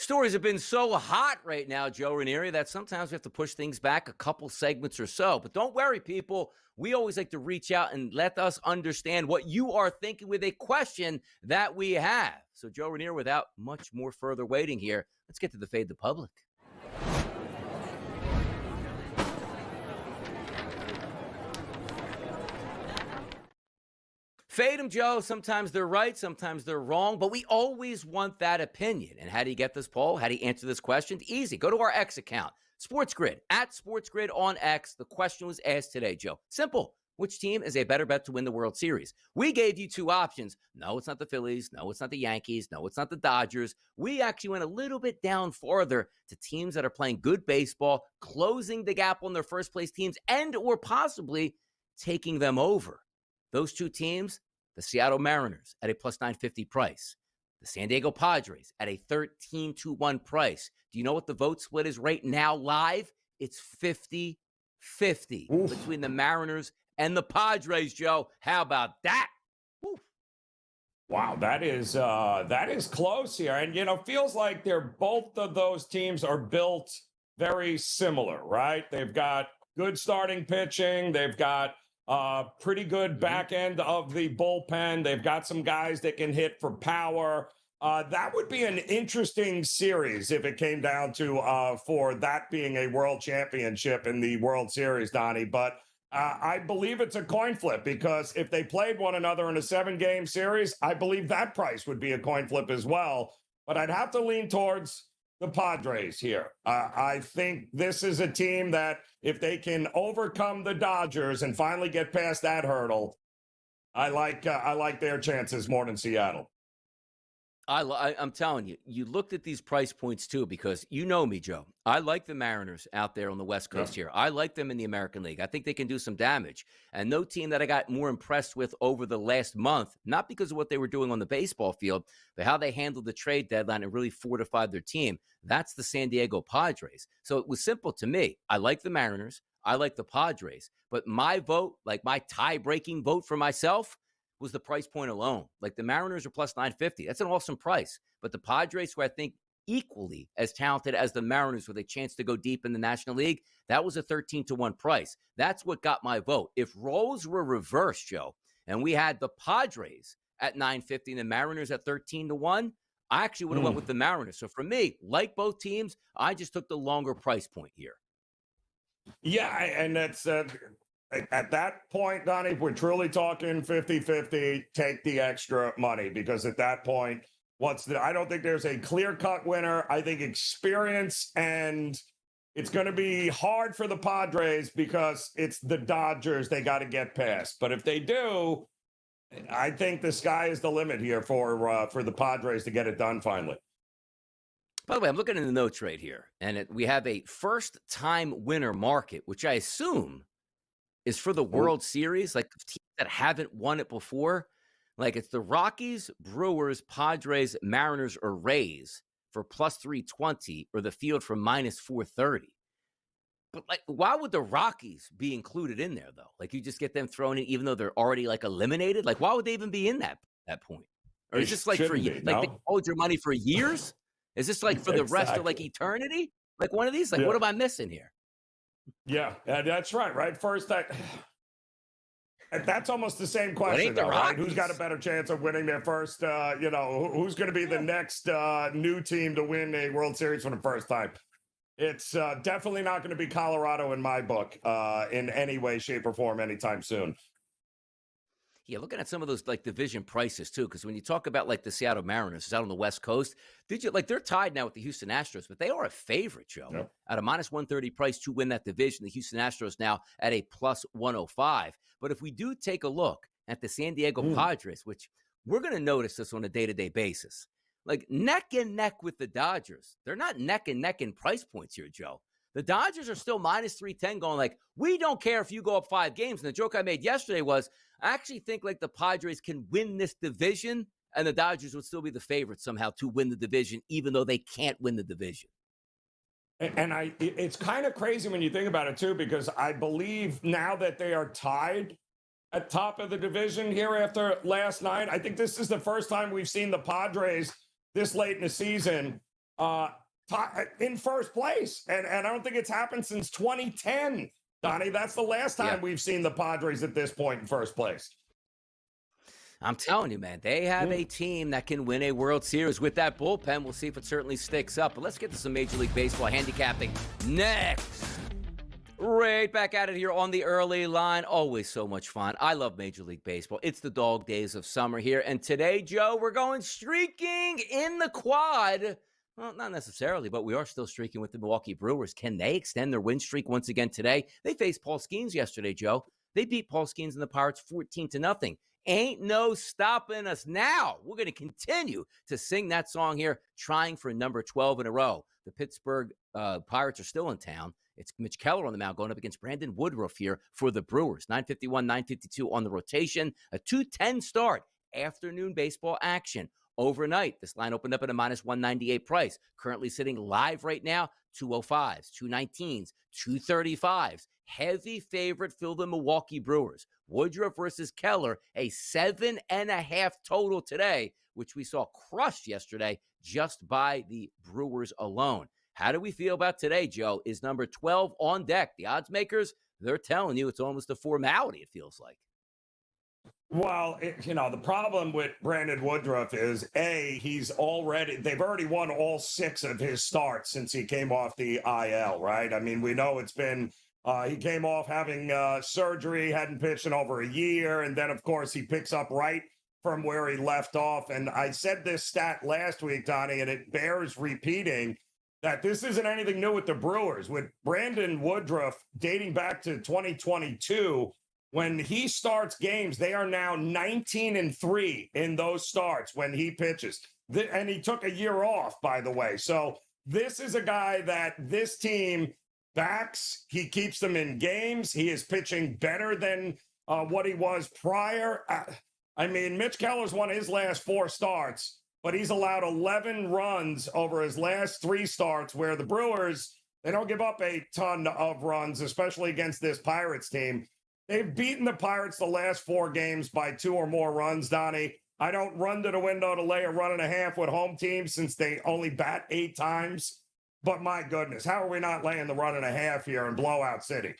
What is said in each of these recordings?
Stories have been so hot right now, Joe Raineri, that sometimes we have to push things back a couple segments or so. But don't worry, people. We always like to reach out and let us understand what you are thinking with a question that we have. So, Joe Raineri, without much more further waiting here, let's get to the Fade the Public. Fade them, Joe. Sometimes they're right, sometimes they're wrong, but we always want that opinion. And how do you get this poll? How do you answer this question? Easy. Go to our X account, SportsGrid, at SportsGrid on X. The question was asked today, Joe. Simple. Which team is a better bet to win the World Series? We gave you two options. No, it's not the Phillies. No, it's not the Yankees. No, it's not the Dodgers. We actually went a little bit down farther to teams that are playing good baseball, closing the gap on their first place teams, and or possibly taking them over. Those two teams, the Seattle Mariners at a plus 950 price, the San Diego Padres at a 13-1 price. Do you know what the vote split is right now live? It's 50-50 between the Mariners and the Padres, Joe. How about that? Oof. Wow, that is close here. And, feels like both of those teams are built very similar, right? They've got good starting pitching. They've got pretty good back end of the bullpen. They've got some guys that can hit for power. That would be an interesting series if it came down to for that being a world championship in the World Series, Donnie. But I believe it's a coin flip, because if they played one another in a 7-game series, I believe that price would be a coin flip as well. But I'd have to lean towards the Padres here. I think this is a team that, if they can overcome the Dodgers and finally get past that hurdle, I like their chances more than Seattle. I'm telling you, you looked at these price points too, because you know me, Joe. I like the Mariners out there on the West Coast here. I like them in the American League. I think they can do some damage. And no team that I got more impressed with over the last month, not because of what they were doing on the baseball field, but how they handled the trade deadline and really fortified their team. That's the San Diego Padres. So it was simple to me. I like the Mariners. I like the Padres. But my vote, like my tie-breaking vote for myself, was the price point alone. Like the Mariners are plus 950. That's an awesome price. But the Padres, who I think equally as talented as the Mariners with a chance to go deep in the National League, that was a 13-1 price. That's what got my vote. If roles were reversed, Joe, and we had the Padres at 950 and the Mariners at 13-1, I actually would have went with the Mariners. So for me, like both teams, I just took the longer price point here. Yeah, and that's at that point, Donnie, if we're truly talking 50-50, take the extra money, because at that point, I don't think there's a clear-cut winner. I think experience, and it's going to be hard for the Padres because it's the Dodgers they got to get past. But if they do, I think the sky is the limit here for the Padres to get it done finally. By the way, I'm looking in the notes right here, and we have a first-time winner market, which I assume is for the World Series, like teams that haven't won it before. Like it's the Rockies, Brewers, Padres, Mariners, or Rays for plus 320, or the field for minus 430. But like, why would the Rockies be included in there though? Like you just get them thrown in, even though they're already like eliminated. Like why would they even be in that point? Or is this like for like they hold your money for years? Is this like for the rest of like eternity? Like one of these? Like what am I missing here? Yeah, that's right? First, that's almost the same question, though, right? Who's got a better chance of winning their first, who's going to be the next new team to win a World Series for the first time? It's definitely not going to be Colorado in my book in any way, shape, or form anytime soon. Yeah, looking at some of those like division prices too, because when you talk about like the Seattle Mariners out on the West Coast, they're tied now with the Houston Astros, but they are a favorite, Joe, at a minus 130 price to win that division. The Houston Astros now at a plus 105. But if we do take a look at the San Diego Padres, which we're going to notice this on a day-to-day basis, like neck and neck with the Dodgers. They're not neck and neck in price points here, Joe. The Dodgers are still minus 310 going like, we don't care if you go up 5 games. And the joke I made yesterday was, I actually think like the Padres can win this division and the Dodgers would still be the favorite somehow to win the division, even though they can't win the division. And it's kind of crazy when you think about it too, because I believe now that they are tied at top of the division here after last night, I think this is the first time we've seen the Padres this late in the season uh, in first place. And I don't think it's happened since 2010, Donnie. That's the last time we've seen the Padres at this point in first place. I'm telling you, man, they have a team that can win a World Series with that bullpen. We'll see if it certainly sticks up. But let's get to some Major League Baseball handicapping next. Right back at it here on the early line. Always so much fun. I love Major League Baseball. It's the dog days of summer here. And today, Joe, we're going streaking in the quad. Well, not necessarily, but we are still streaking with the Milwaukee Brewers. Can they extend their win streak once again today? They faced Paul Skeens yesterday, Joe. They beat Paul Skeens and the Pirates 14-0. Ain't no stopping us now. We're going to continue to sing that song here, trying for number 12 in a row. The Pittsburgh Pirates are still in town. It's Mitch Keller on the mound going up against Brandon Woodruff here for the Brewers. 9:51, 9:52 on the rotation. A 2:10 start. Afternoon baseball action. Overnight, this line opened up at a -198 price. Currently sitting live right now, 205s, 219s, 235s. Heavy favorite for the Milwaukee Brewers. Woodruff versus Keller, a 7.5 total today, which we saw crushed yesterday just by the Brewers alone. How do we feel about today, Joe? Is number 12 on deck? The odds makers, they're telling you it's almost a formality, it feels like. Well, the problem with Brandon Woodruff is, they've already won all 6 of his starts since he came off the IL, right? I mean, we know it's been, he came off having surgery, hadn't pitched in over a year. And then, of course, he picks up right from where he left off. And I said this stat last week, Donnie, and it bears repeating that this isn't anything new with the Brewers. With Brandon Woodruff dating back to 2022, when he starts games, they are now 19-3 in those starts when he pitches. And he took a year off, by the way. So this is a guy that this team backs. He keeps them in games. He is pitching better than what he was prior. I mean, Mitch Keller's won his last 4 starts, but he's allowed 11 runs over his last 3 starts, where the Brewers, they don't give up a ton of runs, especially against this Pirates team. They've beaten the Pirates the last 4 games by 2 or more runs, Donnie. I don't run to the window to lay a 1.5 with home teams since they only bat 8 times. But my goodness, how are we not laying the 1.5 here in Blowout City?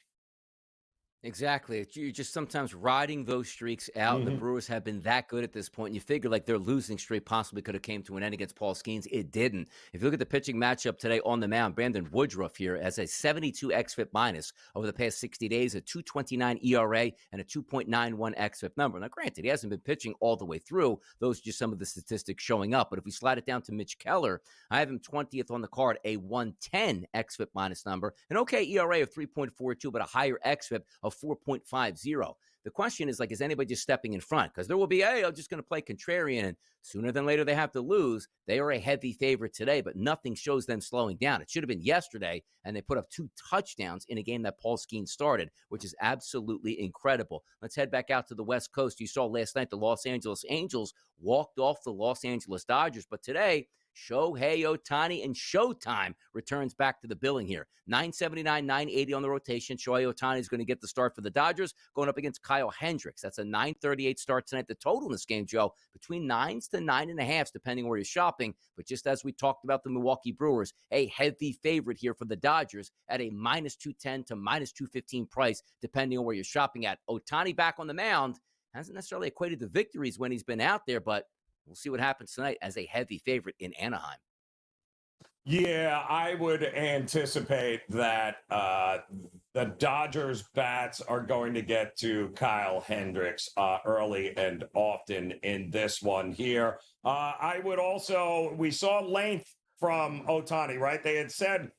Exactly. You're just sometimes riding those streaks out. The Brewers have been that good at this point. And you figure like their losing streak possibly could have came to an end against Paul Skeens. It didn't. If you look at the pitching matchup today on the mound, Brandon Woodruff here has a 72 xFIP minus over the past 60 days, a 2.29 ERA, and a 2.91 xFIP number. Now, granted, he hasn't been pitching all the way through. Those are just some of the statistics showing up. But if we slide it down to Mitch Keller, I have him 20th on the card, a 110 xFIP minus number, an okay ERA of 3.42, but a higher xFIP of 4.50. The question is, like, is anybody just stepping in front? Because there will be, I'm just going to play contrarian, and sooner than later they have to lose. They are a heavy favorite today, but nothing shows them slowing down. It should have been yesterday, and they put up 2 touchdowns in a game that Paul Skeens started, which is absolutely incredible. Let's head back out to the West Coast. You saw last night the Los Angeles Angels walked off the Los Angeles Dodgers, but today Shohei Ohtani and Showtime returns back to the billing here. 979, 980 on the rotation. Shohei Ohtani is going to get the start for the Dodgers, going up against Kyle Hendricks. That's a 938 start tonight. The total in this game, Joe, between 9s to 9.5, depending where you're shopping. But just as we talked about the Milwaukee Brewers, a heavy favorite here for the Dodgers at a -210 to -215 price, depending on where you're shopping at. Ohtani back on the mound hasn't necessarily equated to victories when he's been out there, but we'll see what happens tonight as a heavy favorite in Anaheim. Yeah, I would anticipate that the Dodgers bats are going to get to Kyle Hendricks early and often in this one here. I would also, we saw length from Ohtani, right? They had said,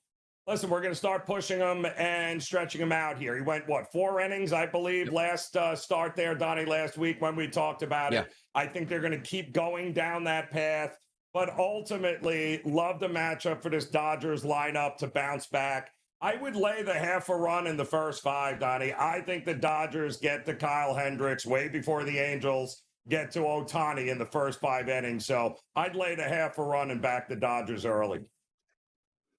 listen, we're going to start pushing him and stretching him out here. He went, 4 innings, I believe, last start there, Donnie, last week when we talked about it. I think they're going to keep going down that path. But ultimately, love the matchup for this Dodgers lineup to bounce back. I would lay the half a run in the first 5, Donnie. I think the Dodgers get to Kyle Hendricks way before the Angels get to Ohtani in the first 5 innings. So I'd lay the half a run and back the Dodgers early.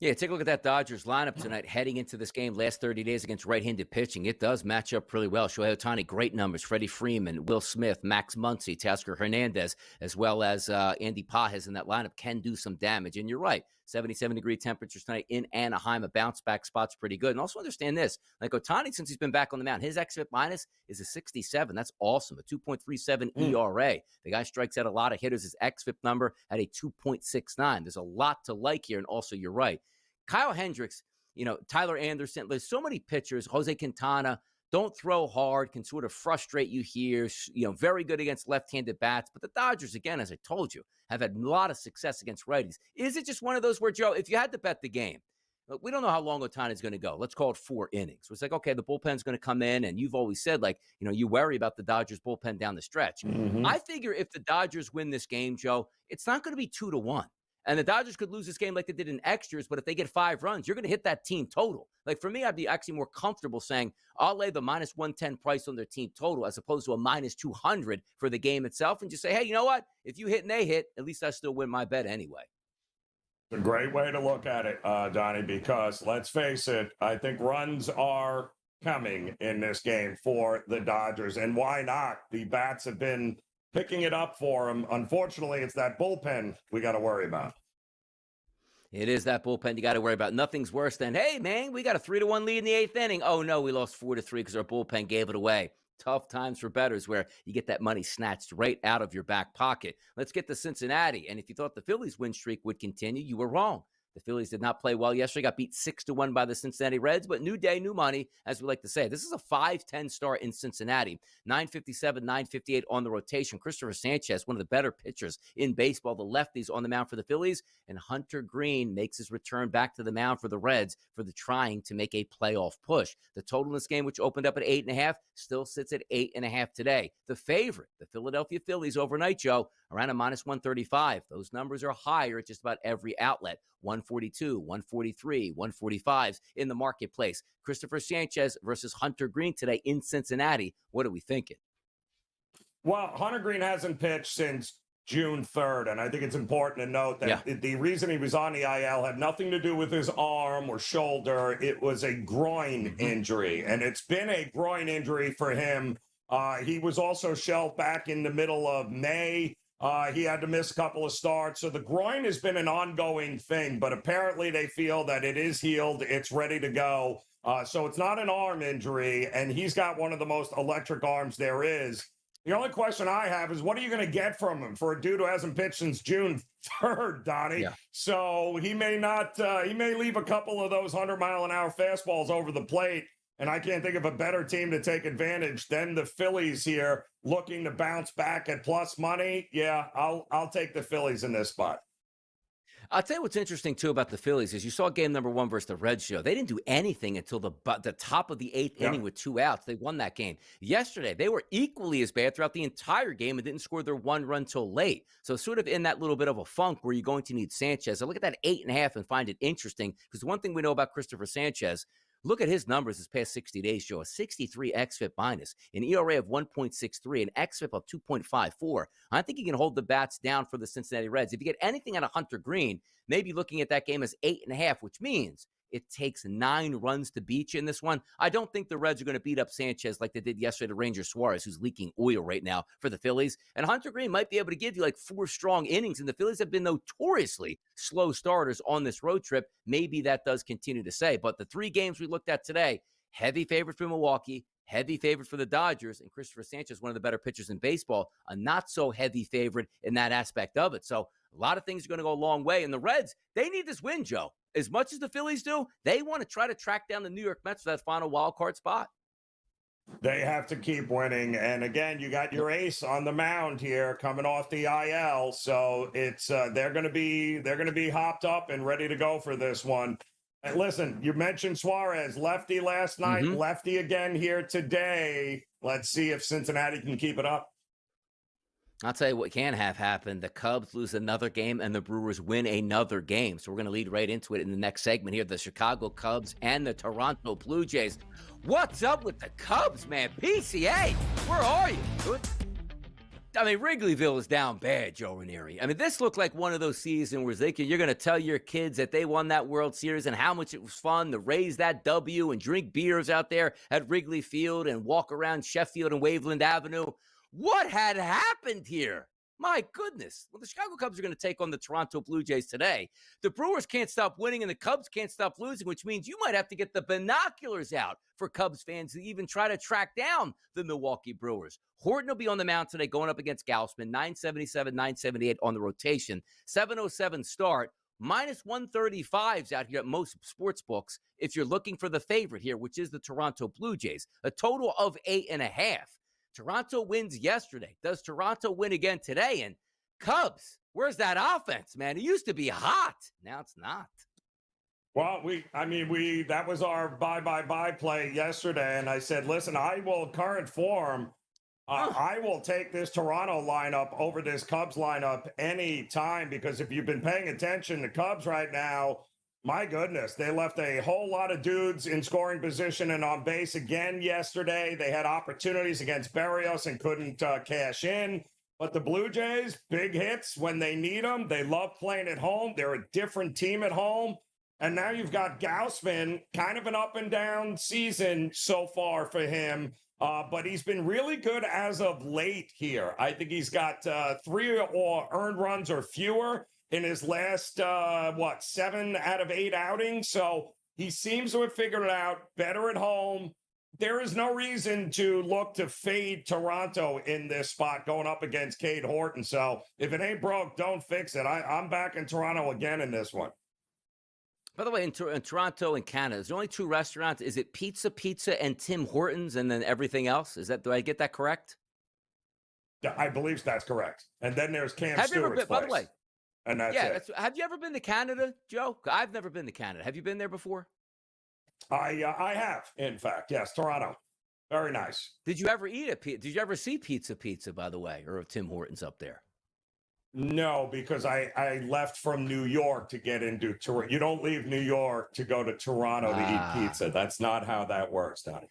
Yeah, take a look at that Dodgers lineup tonight heading into this game last 30 days against right-handed pitching. It does match up pretty well. Shohei Ohtani, great numbers. Freddie Freeman, Will Smith, Max Muncy, Teoscar Hernandez, as well as Andy Pages in that lineup can do some damage. And you're right, 77-degree temperatures tonight in Anaheim. A bounce-back spot's pretty good. And also understand this, like Ohtani, since he's been back on the mound, his xFIP minus is a 67. That's awesome, a 2.37 ERA. The guy strikes out a lot of hitters. His xFIP number at a 2.69. There's a lot to like here, and also you're right. Kyle Hendricks, Tyler Anderson, there's so many pitchers, Jose Quintana, don't throw hard, can sort of frustrate you here, very good against left-handed bats. But the Dodgers, again, as I told you, have had a lot of success against righties. Is it just one of those where, Joe, if you had to bet the game, look, we don't know how long Ohtani is going to go. Let's call it 4 innings. It's like, okay, the bullpen's going to come in, and you've always said, you worry about the Dodgers bullpen down the stretch. I figure if the Dodgers win this game, Joe, it's not going to be 2-1. And the Dodgers could lose this game like they did in extras, but if they get 5 runs, you're going to hit that team total. Like, for me, I'd be actually more comfortable saying I'll lay the minus 110 price on their team total as opposed to a minus 200 for the game itself and just say, hey, you know what? If you hit and they hit, at least I still win my bet anyway. It's a great way to look at it, Donnie, because let's face it, I think runs are coming in this game for the Dodgers. And why not? The bats have been picking it up for them. Unfortunately, it's that bullpen we got to worry about. It is that bullpen you got to worry about. Nothing's worse than, hey, man, we got a 3-1 lead in the 8th inning. Oh, no, we lost 4-3 because our bullpen gave it away. Tough times for bettors where you get that money snatched right out of your back pocket. Let's get to Cincinnati. And if you thought the Phillies win streak would continue, you were wrong. The Phillies did not play well yesterday, got beat 6-1 by the Cincinnati Reds, but new day, new money, as we like to say. This is a 5-10 start in Cincinnati, 957, 958 on the rotation. Christopher Sanchez, one of the better pitchers in baseball, the lefties on the mound for the Phillies, and Hunter Green makes his return back to the mound for the Reds for the trying to make a playoff push. The total in this game, which opened up at 8.5, still sits at 8.5 today. The favorite, the Philadelphia Phillies overnight, Joe, around a minus 135. Those numbers are higher at just about every outlet. 142, 143, 145s in the marketplace. Christopher Sanchez versus Hunter Green today in Cincinnati. What are we thinking? Well, Hunter Green hasn't pitched since June 3rd, and I think it's important to note that the reason he was on the IL had nothing to do with his arm or shoulder. It was a groin injury, and it's been a groin injury for him. He was also shelved back in the middle of May. He had to miss a couple of starts. So the groin has been an ongoing thing, but apparently they feel that it is healed. It's ready to go. So it's not an arm injury, and he's got one of the most electric arms there is. The only question I have is, what are you going to get from him for a dude who hasn't pitched since June 3rd, Donnie? Yeah. So he may not, he may leave a couple of those 100-mile-an-hour fastballs over the plate. And I can't think of a better team to take advantage than the Phillies here, looking to bounce back at plus money. Yeah, I'll take the Phillies in this spot. I'll tell you what's interesting, too, about the Phillies is you saw game number 1 versus the Reds show. They didn't do anything until the top of the 8th inning with 2 outs. They won that game. Yesterday, they were equally as bad throughout the entire game and didn't score their 1 run till late. So sort of in that little bit of a funk where you're going to need Sanchez. I look at that 8.5 and find it interesting because the one thing we know about Christopher Sanchez, look at his numbers this past 60 days, Joe. A 63 xFIP minus, an ERA of 1.63, an xFIP of 2.54. I think he can hold the bats down for the Cincinnati Reds. If you get anything out of Hunter Green, maybe looking at that game as 8.5, which means it takes 9 runs to beat you in this one. I don't think the Reds are going to beat up Sanchez like they did yesterday to Ranger Suarez, who's leaking oil right now for the Phillies. And Hunter Green might be able to give you like 4 strong innings, and the Phillies have been notoriously slow starters on this road trip. Maybe that does continue to say. But the 3 games we looked at today, heavy favorite for Milwaukee, heavy favorite for the Dodgers, and Christopher Sanchez, one of the better pitchers in baseball, a not so heavy favorite in that aspect of it. So a lot of things are going to go a long way. And the Reds, they need this win, Joe. As much as the Phillies do, they want to try to track down the New York Mets for that final wild card spot. They have to keep winning. And again, you got your ace on the mound here coming off the IL. So it's they're going to be hopped up and ready to go for this one. And listen, you mentioned Suarez, lefty last night, lefty again here today. Let's see if Cincinnati can keep it up. I'll tell you what can have happened. The Cubs lose another game and the Brewers win another game. So we're going to lead right into it in the next segment here. The Chicago Cubs and the Toronto Blue Jays. What's up with the Cubs, man? PCA, where are you? I mean, Wrigleyville is down bad, Joe Raineri. I mean, this looked like one of those seasons where you're going to tell your kids that they won that World Series and how much it was fun to raise that W and drink beers out there at Wrigley Field and walk around Sheffield and Waveland Avenue. What had happened here? My goodness. Well, the Chicago Cubs are going to take on the Toronto Blue Jays today. The Brewers can't stop winning and the Cubs can't stop losing, which means you might have to get the binoculars out for Cubs fans to even try to track down the Milwaukee Brewers. Horton will be on the mound today going up against Gausman, 977, 978 on the rotation, 707 start. Minus 135s out here at most sports books if you're looking for the favorite here, which is the Toronto Blue Jays. A total of 8.5. Toronto wins yesterday. Does Toronto win again today? And Cubs, where's that offense, man? It used to be hot. Now it's not. Well, that was our buy play yesterday. And I said, listen, current form, I will take this Toronto lineup over this Cubs lineup any time, because if you've been paying attention to Cubs right now, my goodness, they left a whole lot of dudes in scoring position and on base again yesterday. They had opportunities against Berrios and couldn't cash in. But the Blue Jays, big hits when they need them. They love playing at home. They're a different team at home. And now you've got Gausman, kind of an up and down season so far for him. But he's been really good as of late here. I think he's got 3 or earned runs or fewer in his last, 7 out of 8 outings. So he seems to have figured it out, better at home. There is no reason to look to fade Toronto in this spot going up against Cade Horton. So if it ain't broke, don't fix it. I'm back in Toronto again in this one. By the way, in Toronto and Canada, there's only 2 restaurants. Is it Pizza, and Tim Hortons, and then everything else? Do I get that correct? Yeah, I believe that's correct. And then there's Cam Stewart's place. By the way, and that's it. Have you ever been to Canada, Joe? I've never been to Canada. Have you been there before? I have, in fact. Yes, Toronto. Very nice. Did you ever Did you ever see Pizza, by the way, or Tim Hortons up there? No, because I left from New York to get into Toronto. You don't leave New York to go to Toronto to eat pizza. That's not how that works, Donnie.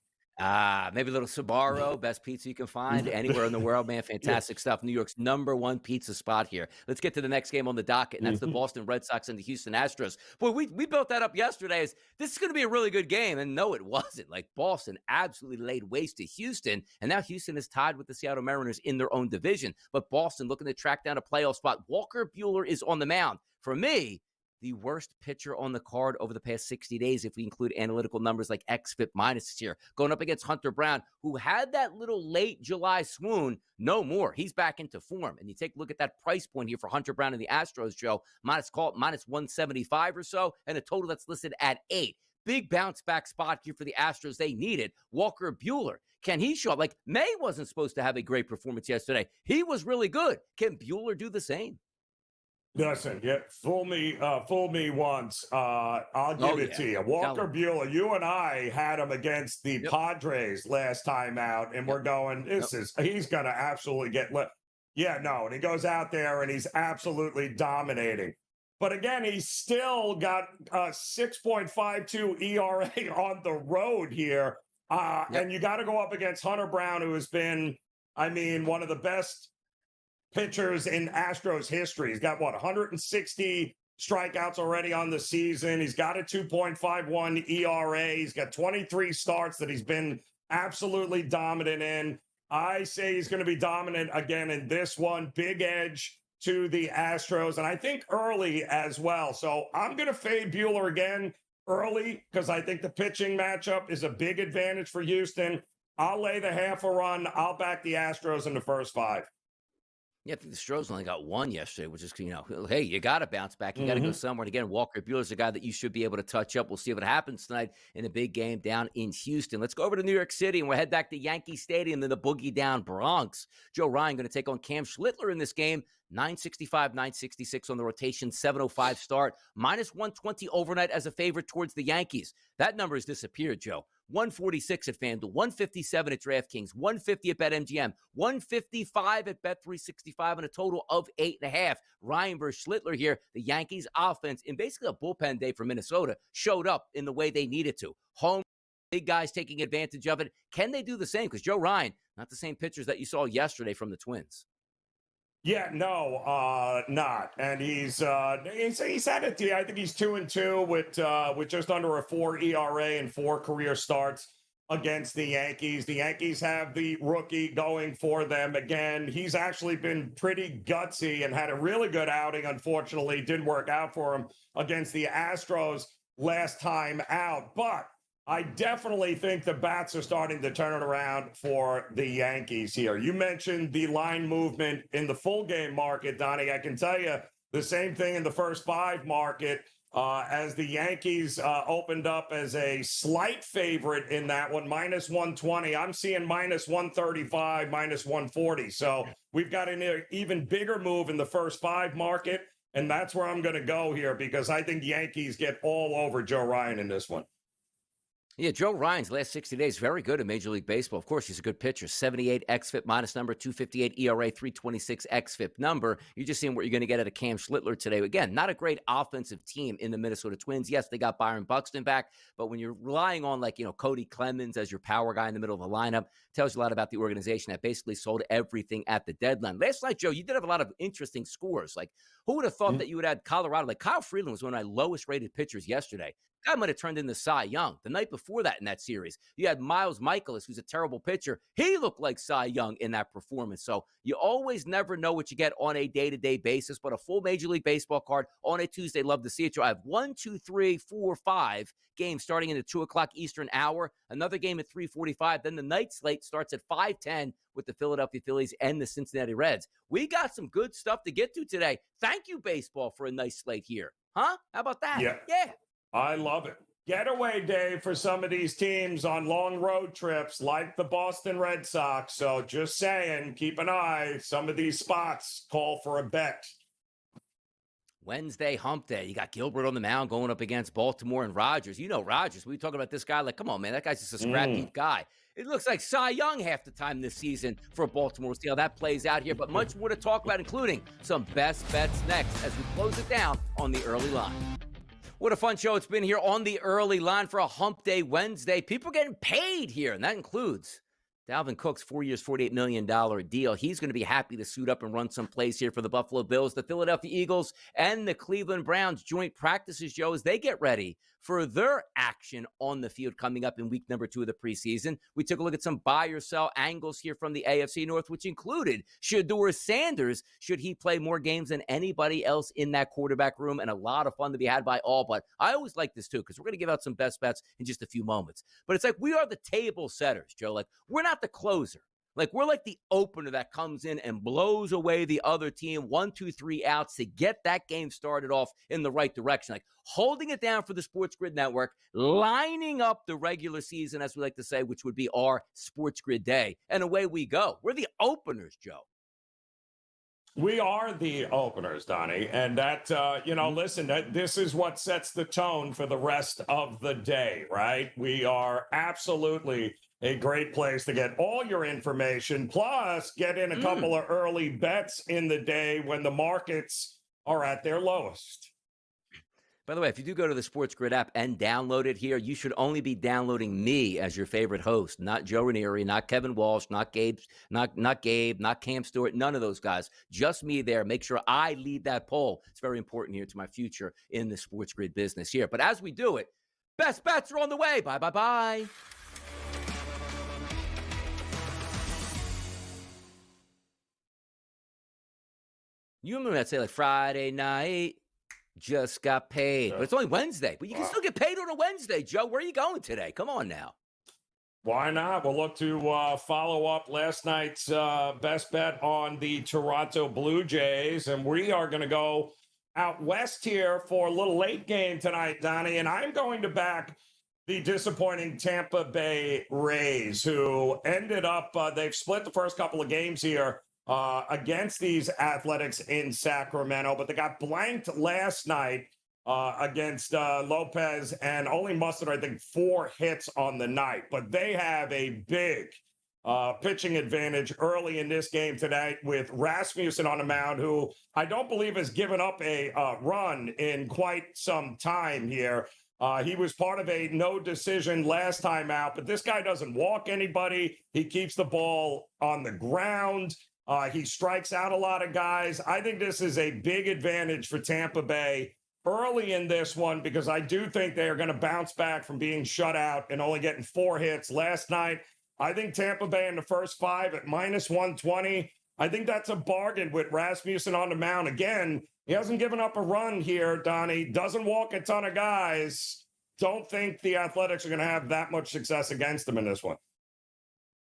Maybe a little Sbarro, best pizza you can find anywhere in the world, man. Fantastic stuff. New York's #1 pizza spot here. Let's get to the next game on the docket, and that's the Boston Red Sox and the Houston Astros. Boy, we built that up yesterday as this is going to be a really good game, and no, it wasn't. Like, Boston absolutely laid waste to Houston, and now Houston is tied with the Seattle Mariners in their own division. But Boston looking to track down a playoff spot. Walker Buehler is on the mound. For me, the worst pitcher on the card over the past 60 days, if we include analytical numbers like xFIP minus here, going up against Hunter Brown, who had that little late July swoon. No more. He's back into form. And you take a look at that price point here for Hunter Brown and the Astros, Joe, minus 175 or so, and a total that's listed at 8. Big bounce back spot here for the Astros. They need it. Walker Buehler, can he show up? Like, May wasn't supposed to have a great performance yesterday. He was really good. Can Buehler do the same? Listen, fool me once. I'll give it to you. Walker Buehler, you and I had him against the Padres last time out, and we're going, he's going to absolutely get lit. Yeah, no, and he goes out there and he's absolutely dominating. But again, he's still got a 6.52 ERA on the road here. And you got to go up against Hunter Brown, who has been, one of the best pitchers in Astros history. He's got 160 strikeouts already on the season. He's got a 2.51 ERA. He's got 23 starts that he's been absolutely dominant in. I say he's going to be dominant again in this one. Big edge to the Astros, and I think early as well. So I'm going to fade Buehler again early because I think the pitching matchup is a big advantage for Houston. I'll lay the half a run. I'll back the Astros in the first 5. Yeah, I think the Astros only got 1 yesterday, which is, hey, you got to bounce back. You got to go somewhere. And again, Walker Buehler's a guy that you should be able to touch up. We'll see what happens tonight in a big game down in Houston. Let's go over to New York City, and we'll head back to Yankee Stadium, then the boogie down Bronx. Joe Ryan going to take on Cam Schlittler in this game. 965, 966 on the rotation, 705 start, minus 120 overnight as a favorite towards the Yankees. That number has disappeared, Joe. 146 at FanDuel, 157 at DraftKings, 150 at BetMGM, 155 at Bet365, and a total of 8.5. Ryan versus Schlittler here. The Yankees offense, in basically a bullpen day for Minnesota, showed up in the way they needed to. Home, big guys taking advantage of it. Can they do the same? Because Joe Ryan, not the same pitchers that you saw yesterday from the Twins. Yeah, no, not. And he's had it. I think he's 2-2 with just under a 4 ERA and 4 career starts. against the Yankees. The Yankees have the rookie going for them again. He's actually been pretty gutsy and had a really good outing. Unfortunately, didn't work out for him against the Astros last time out. But I definitely think the bats are starting to turn it around for the Yankees here. You mentioned the line movement in the full game market, Donnie. I can tell you the same thing in the first five market. As the Yankees opened up as a slight favorite in that one, minus 120. I'm seeing minus 135, minus 140. So we've got an even bigger move in the first five market, and that's where I'm going to go here because I think Yankees get all over Joe Ryan in this one. Yeah, Joe Ryan's last 60 days, very good in Major League Baseball. Of course, he's a good pitcher. 78 xFIP minus number, 258 ERA, 326 xFIP number. You're just seeing what you're going to get out of Cam Schlittler today. Again, not a great offensive team in the Minnesota Twins. Yes, they got Byron Buxton back, but when you're relying on Cody Clemens as your power guy in the middle of the lineup, tells you a lot about the organization that basically sold everything at the deadline. Last night, Joe, you did have a lot of interesting scores. Like, who would have thought that you would add Colorado? Like, Kyle Freeland was one of my lowest rated pitchers yesterday. Guy might have turned into Cy Young. The night before that in that series, you had Miles Michaelis, who's a terrible pitcher. He looked like Cy Young in that performance. So you always never know what you get on a day-to-day basis, but a full Major League Baseball card on a Tuesday, love to see it. So I have 1, 2, 3, 4, 5 games starting in the 2 o'clock Eastern hour, another game at 3:45. Then the night slate starts at 5:10 with the Philadelphia Phillies and the Cincinnati Reds. We got some good stuff to get to today. Thank you, baseball, for a nice slate here. Huh? How about that? Yeah. I love it. Getaway day for some of these teams on long road trips like the Boston Red Sox. So just saying, keep an eye. Some of these spots call for a bet. Wednesday, hump day. You got Gilbert on the mound going up against Baltimore and Rogers. You know Rogers. We talk about this guy like, come on, man, that guy's just a scrap-heap guy. It looks like Cy Young half the time this season for Baltimore. We'll see how that plays out here, but much more to talk about, including some best bets next as we close it down on the early line. What a fun show it's been here on the early line for a hump day Wednesday. People getting paid here, and that includes Dalvin Cook's 4 years, $48 million deal. He's going to be happy to suit up and run some plays here for the Buffalo Bills, the Philadelphia Eagles, and the Cleveland Browns. Joint practices, Joe, as they get ready for their action on the field coming up in week number 2 of the preseason. We took a look at some buy or sell angles here from the AFC North, which included Shedeur Sanders, should he play more games than anybody else in that quarterback room, and a lot of fun to be had by all. But I always like this too, because we're going to give out some best bets in just a few moments. But it's like we are the table setters, Joe. Like, we're not the closer. Like, we're like the opener that comes in and blows away the other team, 1, 2, 3 outs to get that game started off in the right direction. Like, holding it down for the SportsGrid network, lining up the regular season, as we like to say, which would be our SportsGrid day. And away we go. We're the openers, Joe. We are the openers, Donnie. And that, listen, this is what sets the tone for the rest of the day, right? We are absolutely a great place to get all your information, plus get in a couple of early bets in the day when the markets are at their lowest. By the way, if you do go to the SportsGrid app and download it here, you should only be downloading me as your favorite host, not Joe Raineri, not Kevin Walsh, not Gabe, not Cam Stewart, none of those guys. Just me there. Make sure I lead that poll. It's very important here to my future in the SportsGrid business here. But as we do it, best bets are on the way. Bye, bye, bye. You remember that say like Friday night, just got paid. But it's only Wednesday. But you can still get paid on a Wednesday, Joe. Where are you going today? Come on now. Why not? We'll look to follow up last night's best bet on the Toronto Blue Jays. And we are going to go out west here for a little late game tonight, Donnie. And I'm going to back the disappointing Tampa Bay Rays, who ended up, they've split the first couple of games here against these Athletics in Sacramento, but they got blanked last night against Lopez and only mustered, I think, 4 hits on the night. But they have a big pitching advantage early in this game tonight with Rasmussen on the mound, who I don't believe has given up a run in quite some time here. He was part of a no decision last time out, but this guy doesn't walk anybody. He keeps the ball on the ground. He strikes out a lot of guys. I think this is a big advantage for Tampa Bay early in this one because I do think they are going to bounce back from being shut out and only getting 4 hits last night. I think Tampa Bay in the first 5 at -120. I think that's a bargain with Rasmussen on the mound. Again, he hasn't given up a run here, Donnie. Doesn't walk a ton of guys. Don't think the Athletics are going to have that much success against him in this one.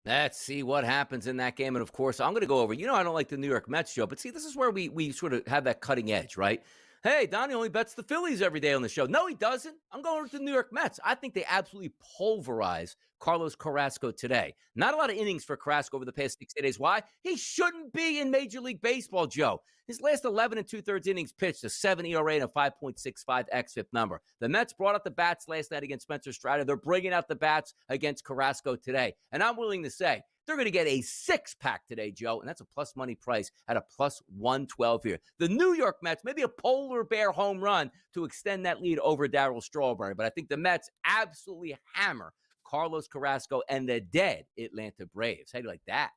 Let's see what happens in that game. And of course, I'm going to go over. I don't like the New York Mets, Joe, but see, this is where we sort of have that cutting edge, right? Hey, Donnie only bets the Phillies every day on the show. No, he doesn't. I'm going with the New York Mets. I think they absolutely pulverize Carlos Carrasco today. Not a lot of innings for Carrasco over the past 6 days. Why? He shouldn't be in Major League Baseball, Joe. His last 11 and 2/3 innings pitched, a 7 ERA and a 5.65 xFIP number. The Mets brought out the bats last night against Spencer Strider. They're bringing out the bats against Carrasco today. And I'm willing to say they're going to get a 6-pack today, Joe, and that's a plus money price at a plus 112 here. The New York Mets, maybe a polar bear home run to extend that lead over Darryl Strawberry, but I think the Mets absolutely hammer Carlos Carrasco and the dead Atlanta Braves. How do you like that?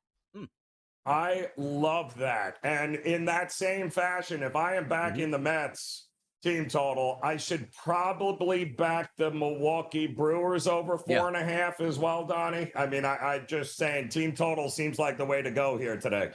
I love that. And in that same fashion, if I am back in the Mets team total, I should probably back the Milwaukee Brewers over 4.5 as well, Donnie. I mean, I just saying team total seems like the way to go here today.